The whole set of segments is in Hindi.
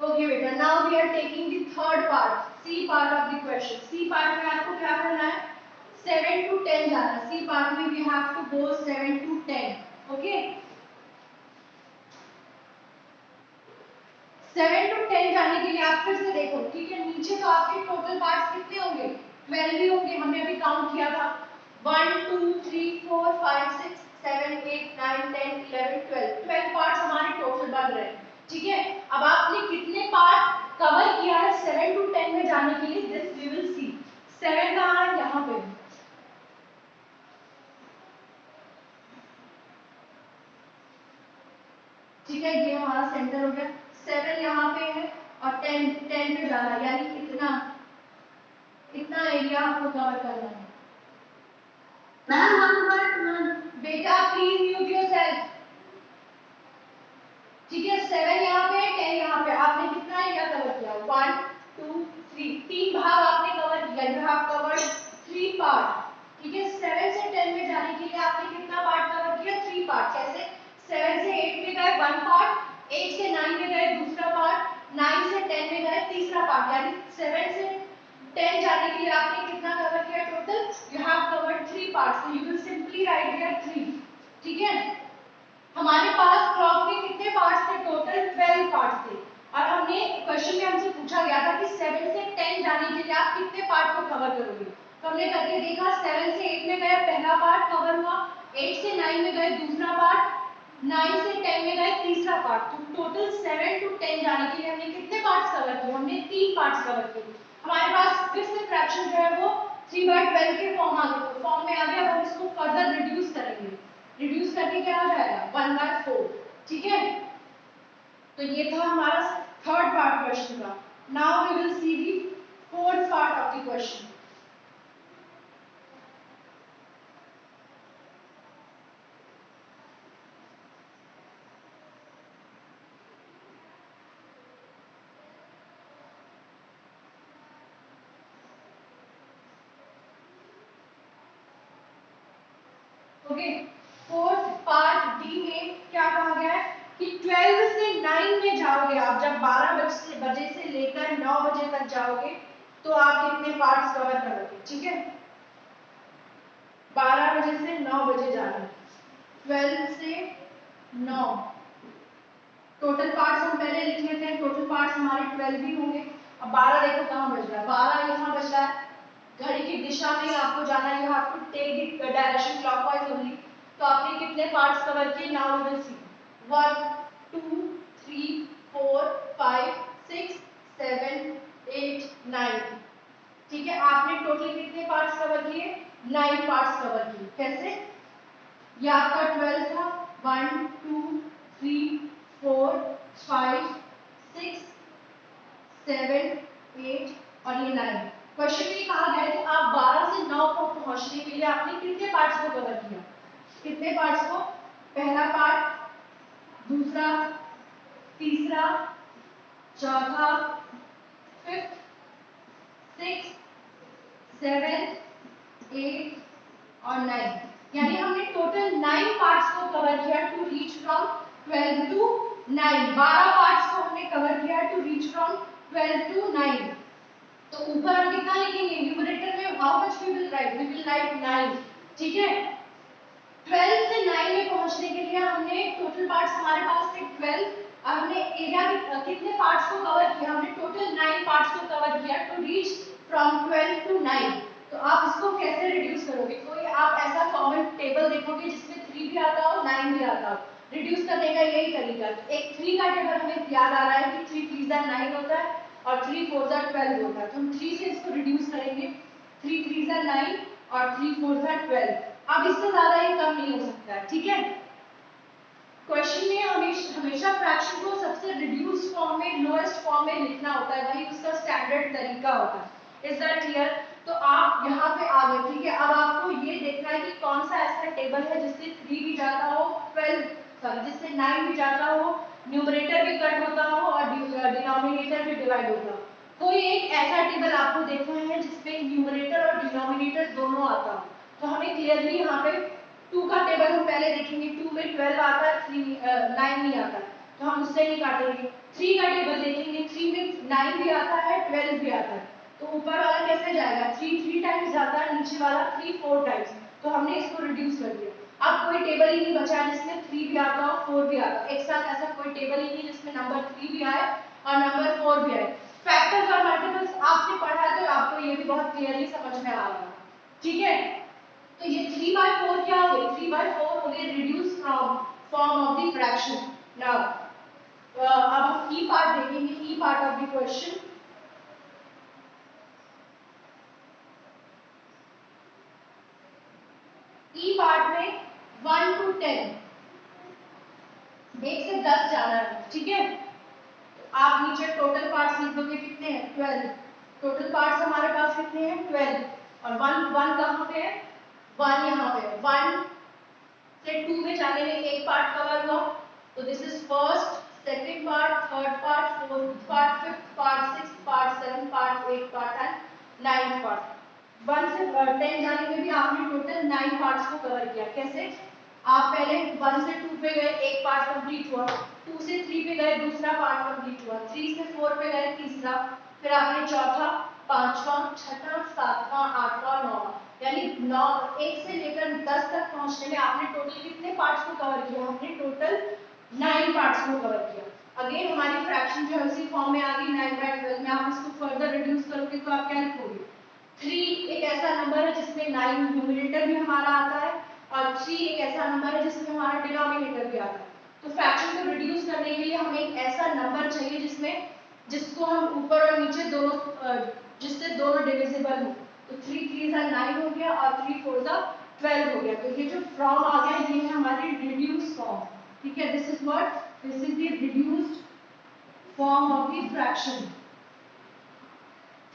ओके बेटा, now we are taking the third part, C part of the question. C part में आपको क्या करना है, 7 to 10 जाना। सी पार्ट में we have to go 7 to 10। Okay, 7 to 10 जाने के लिए आप फिर से देखो, ठीक है। नीचे तो आपके टोटल पार्ट्स कितने होंगे, 12 ही होंगे। हमने अभी काउंट किया था 1 2 3 4 5 6 7 8 9 10 11 12 पार्ट्स हमारे टोटल बन रहे हैं, ठीक है। अब आपने कितने पार्ट कवर किया है 7 to 10 में जाने के लिए, दिस वी विल सी। 7 कहाँ है, यहाँ पे, ठीक है। ये हमारा सेंटर हो गया। 7 यहाँ पे है और 10 पे जाना, यानी इतना इतना एरिया आपको कवर करना है। बेटा प्लीज म्यूट योरसेल्फ, ठीक है। 7 यहाँ पे, 10 यहाँ पे, आपने कितना एरिया कवर किया, 1 2 3, 3 भाग आपने कवर किया। यू हैव कवर्ड 3 पार्ट, ठीक है। 7 से 10 में जाने के लिए आपने कितना पार्ट कवर किया, 3 पार्ट। कैसे, 7 से 8 में गए 1 पार्ट, 8 से 9 में गए दूसरा पार्ट, 9 से 10 में गए तीसरा पार्ट, यानी 7 से 10 जाने के लिए आपने कितना कवर किया total, you have covered 3 parts. तो you will simply write here 3, ठीक है। हमारे पास क्लॉक के कितने पार्ट्स थे, टोटल 12 पार्ट्स थे। और हमने क्वेश्चन में हमसे पूछा गया था कि 7 से 10 जाने के लिए आप कितने पार्ट को कवर करोगे। तो हमने करके देखा, 7 से 8 में गए पहला पार्ट कवर हुआ, 8 से 9 में गए दूसरा पार्ट, 9 से 10 में गए तीसरा पार्ट। तो टोटल 7 to 10 जाने के लिए हमने कितने पार्ट्स कवर किए, हमने 3 पार्ट्स कवर किए। हमारे पास फिर से फ्रैक्शन जो है वो 3/12 के फॉर्म में आ गया। अब हम इसको फर्दर रिड्यूस करेंगे। रिड्यूस करके क्या हो जाएगा, 1/4, ठीक है। तो ये था हमारा थर्ड पार्ट क्वेश्चन का। Now we will see the fourth part of the question. Okay, fourth part D में क्या कहा गया है कि 12 से 9 में जाओगे आप, जब 12 बजे से लेकर 9 बजे तक जाओगे तो आप कितने पार्ट्स कवर करोगे, ठीक है। 12 बजे से 9 बजे जाना, 12 से 9, टोटल पार्ट्स हम पहले लिख लेते हैं। टोटल पार्ट्स हमारे 12 ही होंगे। अब 12 देखो कहाँ बच रहा है, 12 यहाँ बच रहा है। घड़ी की दिशा में आपको जाना है, you have to take the direction clockwise only. तो आपने कितने पार्ट्स कवर किए, नाउ वी विल सी। 1 2 3 4 5 6 7 8 9, ठीक है। आपने टोटल कितने पार्ट्स कवर किए, 9 पार्ट्स कवर किए। कैसे, ये आपका 12 था, 1 2 3 4 5 6 7 8 और ये 9। क्वेश्चन में कहा गया है कि आप 12 से 9 को पहुंचने के लिए आपने कितने पार्ट्स को कवर किया, कितने पार्ट्स को, पहला पार्ट, दूसरा, तीसरा, चौथा, फिफ्थ, सिक्स, 7 8 और 9, यानी हमने टोटल 9 पार्ट्स को कवर किया to reach from 12 to 9। 12 parts को हमने कवर किया टू रीच फ्रॉम 12 टू 9। तो ऊपर हम कितना लिखेंगे, न्यूमरेटर में how much we will write, we will write 9, ठीक है। 12 से 9 में पहुंचने के लिए हमने टोटल पार्ट्स हमारे पास थे 12। अब हमने एरिया कितने पार्ट्स को कवर किया, हमने टोटल 9 पार्ट्स को कवर किया टू रीच फ्रॉम 12 टू 9। तो आप इसको कैसे रिड्यूस करोगे, कोई आप ऐसा कॉमन टेबल देखोगे जिसमें 3 भी आता हो 9 भी आता हो। रिड्यूस करने का यही तरीका, तो एक 3 का टेबल हमें याद आ रहा है कि 3 3 9 होता है और 3 4 12 होता है। तो हम 3 से इसको रिड्यूस करेंगे, 3 3 9 और 3 4 12। अब इससे ज्यादा ये कम नहीं हो सकता है, ठीक है। क्वेश्चन में हमेशा फ्रैक्शन को सबसे रिड्यूस्ड फॉर्म में, लोएस्ट फॉर्म में लिखना होता है, वही उसका स्टैंडर्ड तरीका होता है। Is that clear? तो आप यहाँ पे आ गए, ठीक है। अब आपको ये देखना है कि कौन सा ऐसा टेबल है जिससे 3 भी जाता हो, 12 सॉरी जिससे 9 भी जाता हो, न्यूमरेटर भी कट होता हो और डिनोमिनेटर भी डिवाइड होता हो। कोई एक ऐसा टेबल आपको देखना है जिसमें न्यूमरेटर और डिनोमिनेटर दोनों आता हो। तो हमें क्लियरली यहाँ पे 2 का टेबल हम पहले देखेंगे। 2 में 12 आता है, 9 नहीं आता। तो हम उससे नहीं काटेंगे। 3 का टेबल देखेंगे, 3 में 9 भी आता है, 12 भी आता है, तो ऊपर वाला कैसे जाएगा, 3 टाइम्स जाता है, नीचे वाला 4 टाइम्स, तो हमने इसको रिड्यूस कर दिया। अब कोई टेबल ही नहीं बचा है जिसमें 3 भी आता हो, 4 भी आता हो, एक साथ ऐसा कोई टेबल ही नहीं जिसमें नंबर 3 भी आए और नंबर 4 भी आए। फैक्टर्स और मल्टीपल्स आपने पढ़ा है तो आपको ये भी बहुत क्लियरली समझ में आ रहा है, ठीक है। तो ये 3/4 क्या हो गई, 3/4 हो गई reduce from form of the fraction. Now अब हम ई पार्ट देखेंगे, E part of the question. E part में 1 to 10, 1 से 10 जाना है, ठीक है। आप नीचे टोटल पार्ट्स लिख दोगे, कितने हैं, 12। टोटल पार्ट्स हमारे पास कितने हैं, 12, और 1 कहाँ पे है, 1 यहाँ पे है। 1 से 2 में जाने में एक पार्ट कवर हुआ, तो this is first, second part, third part, fourth part, fifth part, sixth part, seventh part, eight part and ninth part. 1 से 10 जाने में भी आपने टोटल 9 पार्ट्स को कवर किया। कैसे, आप पहले 1 से 2 पे गए, एक पार्ट कंप्लीट हुआ, 2 से 3 पे गए, दूसरा पार्ट कंप्लीट हुआ, 3 से 4 पे गए, तीसरा, फिर आपने चौथा, पांचवा, छठा, सातवां, आठवां, नौवां, यानी 9, 1 से लेकर 10 तक पहुंचने में आपने टोटल कितने पार्ट्स को कवर किया, हमने टोटल 9 पार्ट्स को कवर किया। अगेन हमारी फ्रैक्शन जो है उसी फॉर्म में आ गई 9/12 में। आप इसको फर्दर रिड्यूस करोगे तो आप क्या लिखोगे, 3 एक ऐसा नंबर है जिसमें 9 न्यूमरेटर भी हमारा आता है, और 3 एक ऐसा नंबर है जिसमें हमारा डिनोमिनेटर भी आता है। तो फ्रैक्शन को रिड्यूस करने के लिए हमें एक ऐसा नंबर चाहिए जिसको हम ऊपर और नीचे दोनों जिससे दोनों डिविजिबल हो। तो 3 3 9 हो गया और 3 4 12 हो गया। तो ये जो फॉर्म आ गया ये है हमारी रिड्यूस फॉर्म, ठीक है। This is what, this is the reduced form of the fraction,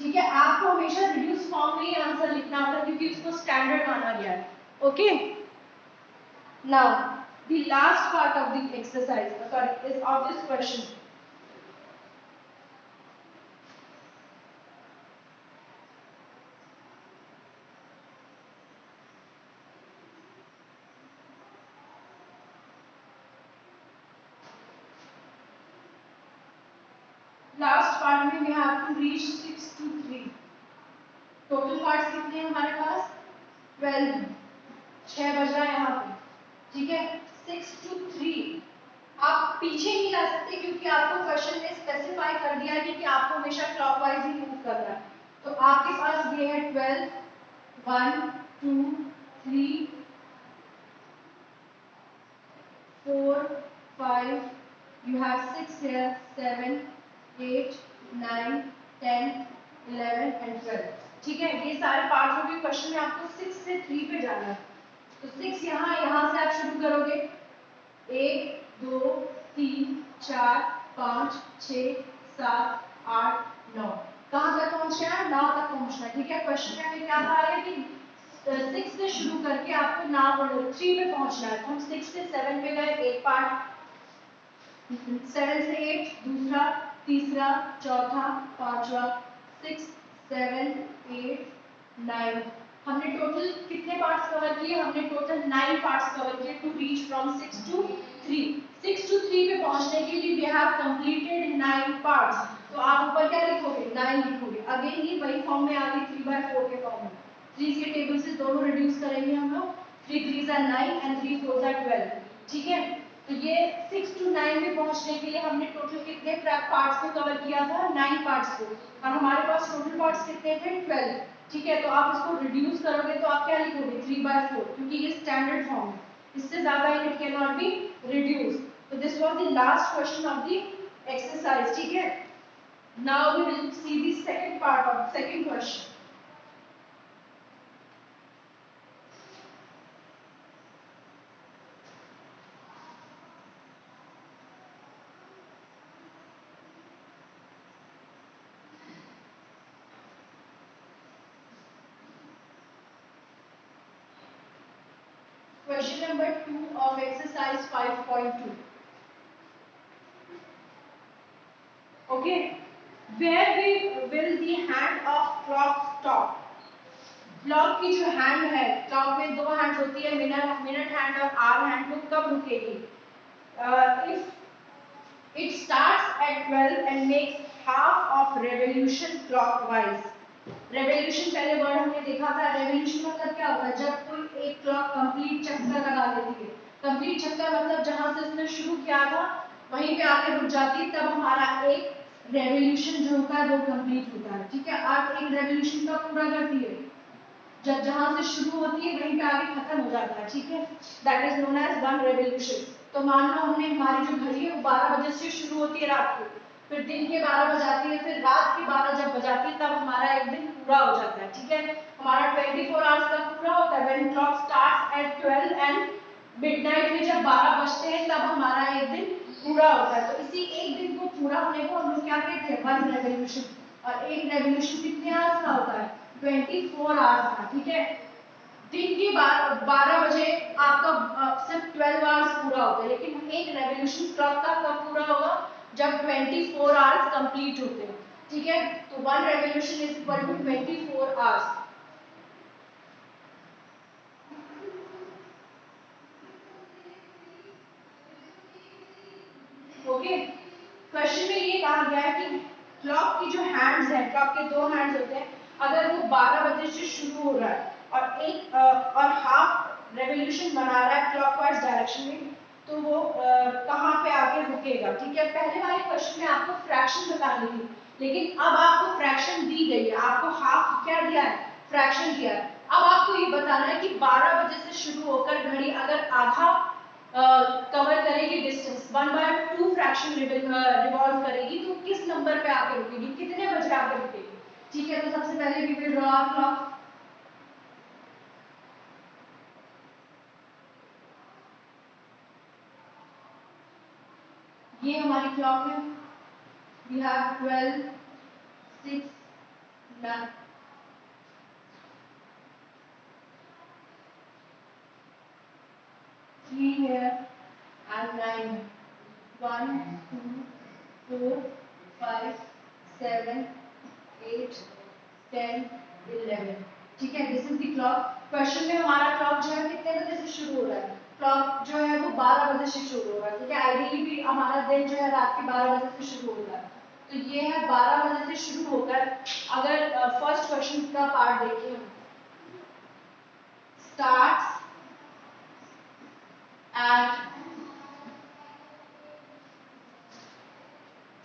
ठीक है। आपको हमेशा रिड्यूस फॉर्म में ही आंसर लिखना होता है क्योंकि उसको स्टैंडर्ड माना गया है, okay. Now the last part of the exercise, sorry, is of this question. Last part में we have to reach 6 to 3। Total parts कितने हैं हमारे पास, 12, 6 बज रहा है यहाँ पे, ठीक है। 6 to 3 आप पीछे नहीं जा सकते क्योंकि आपको क्वेश्चन में स्पेसिफाई कर दिया है कि आपको हमेशा क्लॉकवाइज ही मूव करना है। तो आपके पास ये है 12, 1 2 3 4 5, you have 6 here, 7 8 9 10 11 and 12, ठीक है। ये सारे पार्ट्स हो गए। क्वेश्चन में आपको 6 से 3 पे जाना है, तो 6 यहाँ से आप शुरू करोगे, 1 2 3 4 5 6 7 8 9, कहाँ तक पहुंचना है, 9 तक पहुंचना है, ठीक है। क्वेश्चन में हमें क्या कहा है कि 6 से शुरू करके आपको 3 पे पहुंचना है। तो हम 6 से 7 पे गए, एक पार्ट, 7 से 8 दूसरा, तीसरा, चौथा, पांचवा, 6 7 8 9, हमने टोटल कितने पार्ट्स कवर किए, हमने टोटल 9 पार्ट्स कवर किए to reach from 6 to 3। 6 to 3 पे पहुंचने के लिए वी हैव कंप्लीटेड 9 पार्ट्स, तो आप ऊपर क्या लिखोगे, 9 लिखोगे। अगेन ये वही फॉर्म में आ गई 3/4 के फॉर्म में। 3 के टेबल से दोनों रिड्यूस करेंगे हम लोग, 3 3 9 एंड 3 4 12, ठीक है। तो ये 6 to 9 में पहुंचने के लिए हमने टोटल कितने पार्ट्स को कवर किया था, 9 पार्ट्स को, और हमारे पास टोटल पार्ट्स कितने थे, 12, ठीक है। तो आप इसको रिड्यूस करोगे तो आप क्या लिखोगे, 3/4, क्योंकि ये स्टैंडर्ड फॉर्म है, इससे ज्यादा it can not be reduce. तो this was the last question of the exercise, ठीक है। Now we will see the second part of second question. Question number 2 of exercise 5.2. Okay, where will the hand of clock stop? Clock की जो हैंड है, क्लॉक में 2 हैंड्स होती है, मिनट हैंड और आवर हैंड, वो कब रुकेगी? If It starts at 12 and makes half of revolution clockwise. Revolution पहले वर्ड हमने देखा था। रेवोल्यूशन मतलब क्या होता है, जब कोई एक क्लॉक कंप्लीट चक्कर लगा लेती है। कंप्लीट चक्कर मतलब जहां से उसने शुरू किया था वहीं पे आके रुक जाती है, तब हमारा एक रेवोल्यूशन जो होता है वो कंप्लीट होता है। ठीक है, आप एक रेवोल्यूशन का पूरा करती है जब जहां से शुरू होती है वहीं पे आगे खत्म हो जाता है। ठीक है, that is known as one revolution. तो मान लो हमने हमारी जो घड़ी है वो 12 बजे से शुरू होती है रात को, फिर दिन के 12 बजाती है, फिर रात के 12 जब बजाती है तब हमारा एक दिन पूरा हो जाता है। ठीक है, हमारा 24 आवर्स का पूरा होता है। When clock starts at 12 and midnight में जब 12 बजते हैं तब हमारा एक दिन पूरा होता है। तो इसी एक दिन को पूरा होने को हम लोग क्या कहते हैं, वन रेवोल्यूशन। और एक रेवोल्यूशन कितने आवर्स का होता है, 24 आवर्स का। ठीक है, दिन के 12 बजे आपका सिर्फ 12 आवर्स पूरा होता है, लेकिन एक रेवोल्यूशन क्लॉक का कब पूरा होगा, जब 24 आवर्स कंप्लीट होते हैं। ठीक है, तो one revolution is equal to 24 hours. Okay, question में ये कहा गया है कि क्लॉक की जो हैंड्स हैं, क्लॉक के दो हैंड्स होते हैं, अगर वो 12 बजे से शुरू हो रहा है और एक और हाफ रेवोल्यूशन बना रहा है क्लॉकवाइज डायरेक्शन में, तो वो कहाँ पे आके रुकेगा। ठीक है, पहले वाले क्वेश्चन में आपको फ्रैक्शन बतानी थी, लेकिन अब आपको फ्रैक्शन दी गई है, आपको हाफ क्या दिया है, फ्रैक्शन दिया है। अब आपको ये बताना है कि 12 बजे से शुरू होकर घड़ी अगर आधा कवर करेगी डिस्टेंस, 1/2 फ्रैक्शन रिवॉल्व करेगी, तो किस नंबर पे आके रुकेगी, कितने बजे आके रुकेगी। ठीक है, तो सबसे पहले we will draw our clock. ये हमारी क्लॉक है, वी हैव 12, 6, 9, 3 here and 9, 1, 2, 4, 5, 7, 8, 10, 11। ठीक है, this is the clock. Question में हमारा क्लॉक जो है कितने बजे से शुरू हो रहा है, क्लॉक जो है वो 12 बजे से शुरू हो रहा है। ठीक है, आइडियली भी हमारा दिन जो है रात के 12 बजे से शुरू होता है, तो ये है 12 बजे से शुरू होकर, अगर फर्स्ट क्वेश्चन का पार्ट देखिए, starts at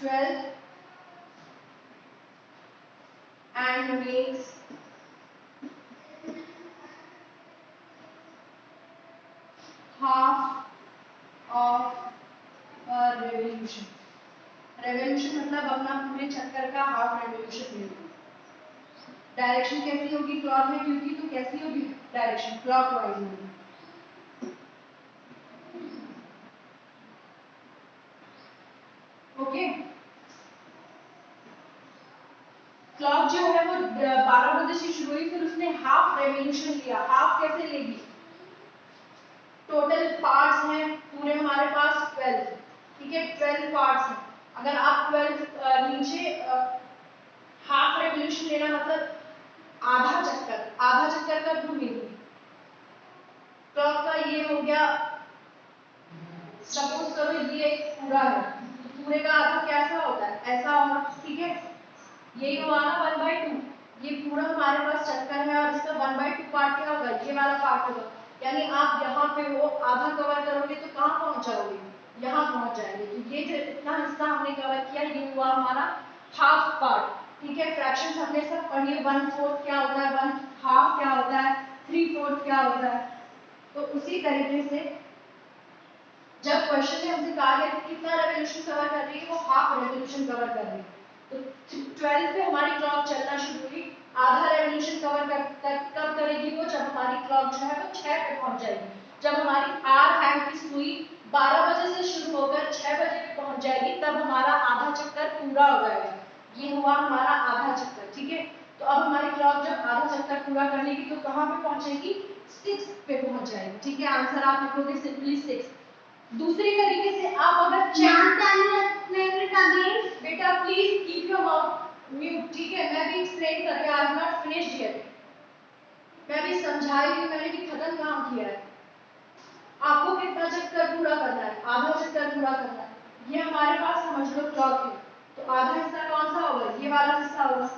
12 and makes half of a revolution। Revolution मतलब अपना पूरे चक्कर का हाफ रेवोल्यूशन लेना। डायरेक्शन कैसी होगी, क्लॉक में क्योंकि, तो कैसी होगी डायरेक्शन, क्लॉकवाइज होगी। ओके, क्लॉक जो है वो 12 बजे से शुरू हुई, फिर उसने हाफ रेवोल्यूशन लिया। हाफ कैसे लेगी, टोटल पार्ट्स हैं पूरे हमारे पास 12। ठीक है, 12 पार्ट्स हैं। अगर आप 12 नीचे हाफ रेवोल्यूशन लेना मतलब आधा चक्कर, आधा चक्कर कब घूमेगी क्लॉक का, ये हो गया, सपोज करो ये पूरा है, तो पूरे का आधा कैसा होता है, ऐसा होगा। ठीक है, यही हुआ ना 1/2, ये पूरा हमारे पास चक्कर है और इसका 1/2 पार्ट क्या होगा, ये वाला पार्ट होगा। यानी आप यहाँ पे हो, आधा कवर करोगे तो कहाँ पहुंच जाओगे, यहाँ पहुंच जाएंगे। तो ये जो इतना हिस्सा हमने कवर किया, ये हुआ हमारा हाफ पार्ट। ठीक है, फ्रैक्शंस हमने सब पढ़ी, 1/4 क्या होता है, 1/2 क्या होता है, 3/4 क्या होता है। तो उसी तरीके से जब क्वेश्चन में हमसे कहा गया कि कितना रेवोल्यूशन कवर कर रही है, वो हाफ रेवोल्यूशन कवर कर रही है। तो 12 पे हमारी क्लॉक चलना शुरू हुई, आधा रेवोल्यूशन कवर कब करेगी वो, जब हमारी क्लॉक जो है वो 6 पे पहुंच जाएगी। जब हमारी आर हैंड की सुई 12 बजे से शुरू होकर 6 बजे पे पहुंच जाएगी, तब हमारा आधा चक्कर पूरा हो जाएगा। ये हुआ हमारा आधा चक्कर। ठीक है, तो अब हमारी क्लॉक जब आधा चक्कर पूरा कर लेगी तो कहाँ पे पहुंचेगी, 6 पे पहुंच जाएगी। ठीक है, आंसर आप लिखोगे सिंपली 6। दूसरी तरीके से आप अगर बेटा please keep your mouth mute. ठीक है, मैं भी एक्सप्लेन कर रही हूं, I have not finished yet, मैं भी समझा रही हूं, मैंने भी खत्म काम किया है। आपको कितना चक्कर पूरा करना है, आधा चक्कर पूरा करना है। ये हमारे पास समझ लो क्लॉक है, तो आधा हिस्सा कौन सा होगा, ये वाला हिस्सा होगा,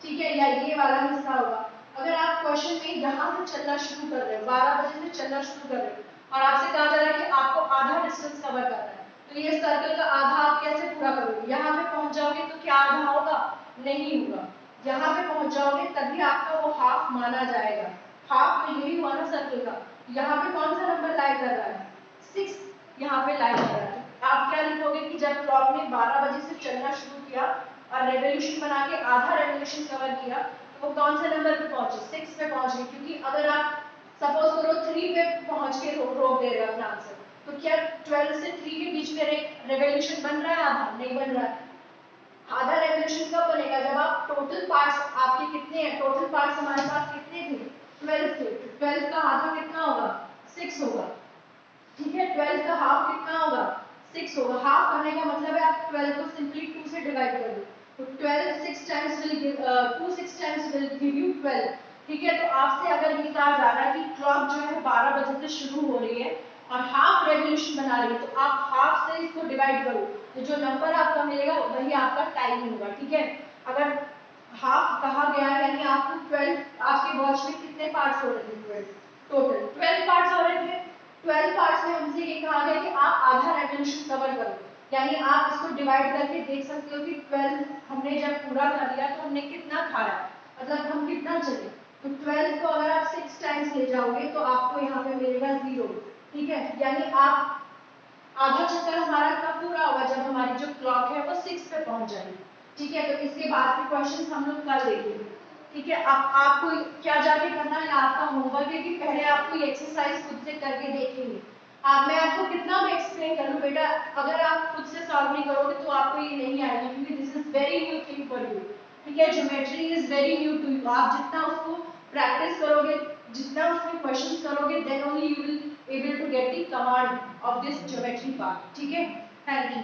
ठीक है, या ये वाला हिस्सा होगा। अगर आप क्वेश्चन में यहाँ से चलना शुरू कर रहे हो, 12 बजे से चलना शुरू कर रहे हो और आपसे कहा जा रहा है कि आपको आधा डिस्टेंस कवर करना है, तो ये सर्कल का आधा आप कैसे पूरा करोगे, यहाँ पे पहुंच जाओगे तो क्या आधा होगा, नहीं होगा, यहाँ पे पहुंच जाओगे तभी आपका वो हाफ माना जाएगा। हाफ में यही हुआ ना सर्कल का, यहाँ पे कौन सा नंबर लाई कर रहा है, 6 यहाँ पे लाई कर रहा है। आप क्या लिखोगे कि जब क्लॉक ने 12 बजे से चलना शुरू किया और रेवोल्यूशन बना के आधा रेवोल्यूशन कवर किया, तो वो कौन से नंबर पे पहुंचे, 6 पे पहुंचे, क्योंकि अगर आप सपोज करो 3 पे पहुंच के रोक दे रहे हो अपना आंसर, तो क्या 12 से 3 के बीच में रेवोल्यूशन बन रहा है, आधा नहीं बन रहा है। आधा रेवोल्यूशन कब बनेगा, जब आप टोटल पार्ट्स आपके कितने हैं, टोटल पार्ट्स हमारे पास कितने थे, 12 थे, 12 का आधा कितना होगा, 6 होगा, ठीक है, 12 का हाफ कितना होगा, 6 होगा। हाफ करने का मतलब है आप 12 को सिंपली 2 से डिवाइड कर दो, तो 12 6 times will give 2 6 times will give you 12, ठीक है। तो आपसे अगर ये कहा जा रहा है कि क्लॉक जो है 12 बजे से शुरू हो रही है और हाफ रेवोल्यूशन बना रही है, तो आप हाफ से इसको डिवाइड करो, तो जो नंबर आपका मिलेगा वही आपका टाइम होगा, ठीक है। अगर हाफ कहा गया है यानी आपको 12, आपके वॉच में कितने पार्ट्स हो रहे थे, 12 टोटल 12 पार्ट्स हो रहे थे। 12 पार्ट्स में हमसे ये कहा गया कि आप आधा रेवोल्यूशन कवर करो, यानी आप इसको डिवाइड करके देख सकते हो कि 12 हमने जब पूरा कर लिया तो हमने कितना खाया, मतलब हम कितना चले। तो 12 को अगर आप 6 टाइम्स ले जाओगे तो आपको यहाँ पे मिलेगा 0, ठीक है, यानी आप आधा चक्कर हमारा कब पूरा होगा, जब हमारी जो क्लॉक है वो 6 पे पहुंच जाएगी, ठीक है। तो इसके बाद के क्वेश्चंस हम लोग कल देखेंगे, ठीक है। अब आपको क्या जाके करना है, आपका होमवर्क है कि पहले आपको ये एक्सरसाइज खुद से करके देखेंगे। मैं आपको कितना भी एक्सप्लेन करूं बेटा, अगर आप खुद से सॉल्व नहीं करोगे तो आपको ये नहीं आएगी, क्योंकि this is very new thing for you, ठीक है। Geometry is very new to you, आप जितना उसको प्रैक्टिस करोगे, जितना उसमें क्वेश्चंस करोगे, then only you will able to get the command of this geometry part, ठीक है। Thank you.